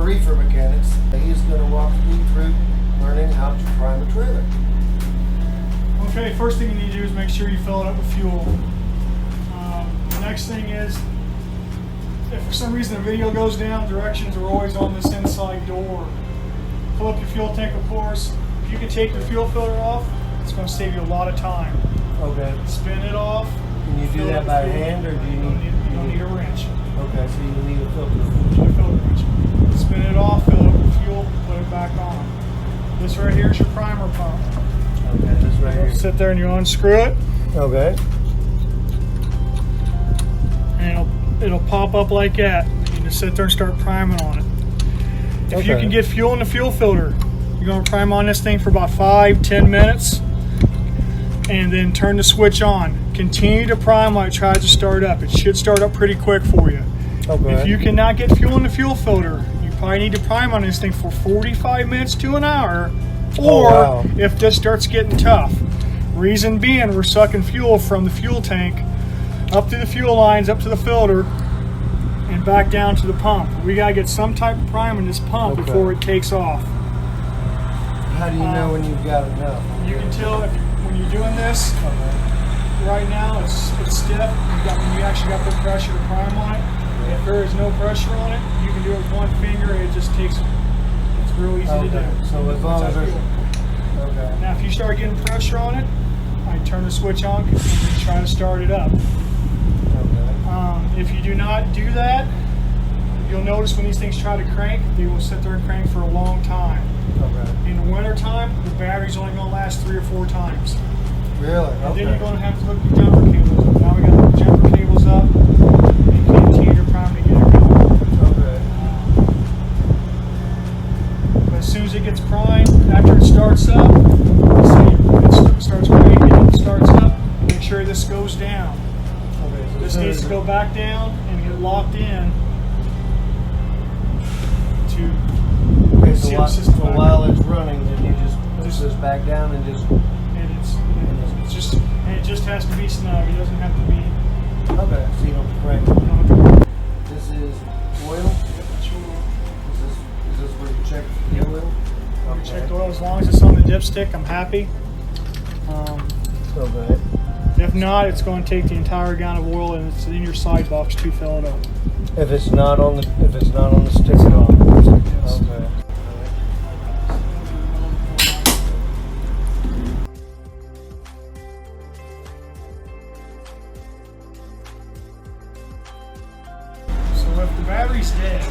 Reefer Mechanics. He's going to walk me through learning how to prime a trailer. Okay, first thing you need to do is make sure you fill it up with fuel. The next thing is, if for some reason the video goes down, directions are always on this inside door. Fill up your fuel tank, of course. If you can take the fuel filter off, it's going to save you a lot of time. Okay. Spin it off. Can you do that by hand, or do you need? You don't need a wrench. Okay, so you need a filter. You need a filter wrench. Spin it off, fill it up with fuel, put it back on. This right here is your primer pump. Okay, this right here. Sit there and you unscrew it. Okay. And it'll pop up like that. You just sit there and start priming on it. If you can get fuel in the fuel filter, you're going to prime on this thing for about 5-10 minutes and then turn the switch on. Continue to prime while it tries to start up. It should start up pretty quick for you. Okay. If you cannot get fuel in the fuel filter, you probably need to prime on this thing for 45 minutes to an hour, or if this starts getting tough. Reason being, we're sucking fuel from the fuel tank up through the fuel lines, up to the filter, and back down to the pump. We gotta get some type of prime in this pump before it takes off. How do you know when you've got enough? You can tell when you're doing this. Right now it's stiff. When you actually got the pressure to prime on it. If there is no pressure on it, you can do it with one finger. It just takes. It's real easy to do. So as long as there's. Okay. Now, if you start getting pressure on it, I turn the switch on and try to start it up. If you do not do that, you'll notice when these things try to crank, they will sit there and crank for a long time. In the winter time, the battery's only going to last 3 or 4 times. Really? And then you're going to have to hook the jumper cables up. Now we got the jumper cables up, and continue to prime to get it going. But as soon as it gets primed, after it starts up, let's say it starts cranking and it starts up, make sure this goes down. This needs to go back down and get locked in to see the system. So while it's running, then you just push this back down and just. And it just has to be snug. It doesn't have to be. Okay, so you don't crank. This is oil. Yep, that's your oil. Is this where you check the oil? You check the oil. As long as it's on the dipstick, I'm happy. Okay. If not, it's going to take the entire gallon of oil and it's in your side box to fill it up. If it's not on the stick at all. Yes. Okay. So if the battery's dead,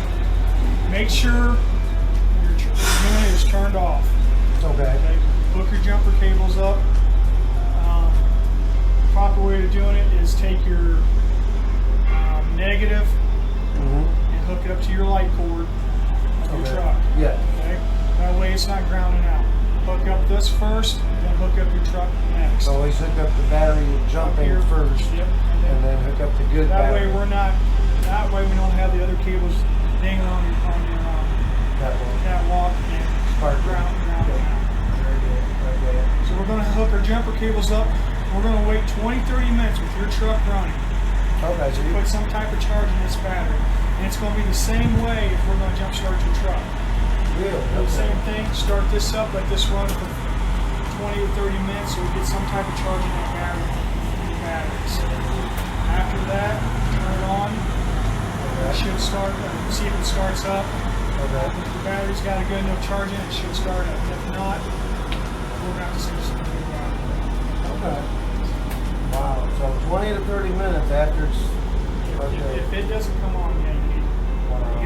make sure your unit is turned off. Okay. Hook your jumper cables up. Proper way of doing it is take your negative and hook it up to your light cord of your truck. Yeah. Okay. That way it's not grounding out. Hook up this first, then hook up your truck next. So always hook up the battery jumping first. Yep. And then hook up the good battery. That way we're not. That way we don't have the other cables dangling on your catwalk and grounding out. Very good. Okay. So we're going to hook our jumper cables up. We're going to wait 20-30 minutes with your truck running. Okay, so you put some type of charge in this battery. And it's going to be the same way if we're going to jump start your truck. Really? Do the same thing, start this up, let this run for 20 or 30 minutes so we get some type of charge in that batteries. After that, turn it on. It should start, see if it starts up. Okay. If the battery's got a good enough charge in it, it should start up. If not, we're going to have to see some new battery. Okay. Wow, so 20 to 30 minutes after it's... Okay. If it doesn't come on yet, you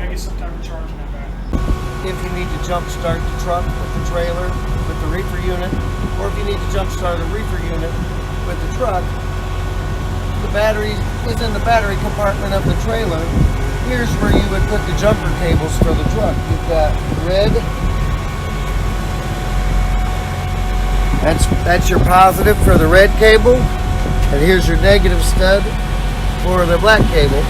gotta get some type of charge in that battery. If you need to jump start the truck with the trailer, with the reefer unit, or if you need to jump start a reefer unit with the truck, the battery is in the battery compartment of the trailer. Here's where you would put the jumper cables for the truck. You've got red. That's your positive for the red cable, and here's your negative stud for the black cable.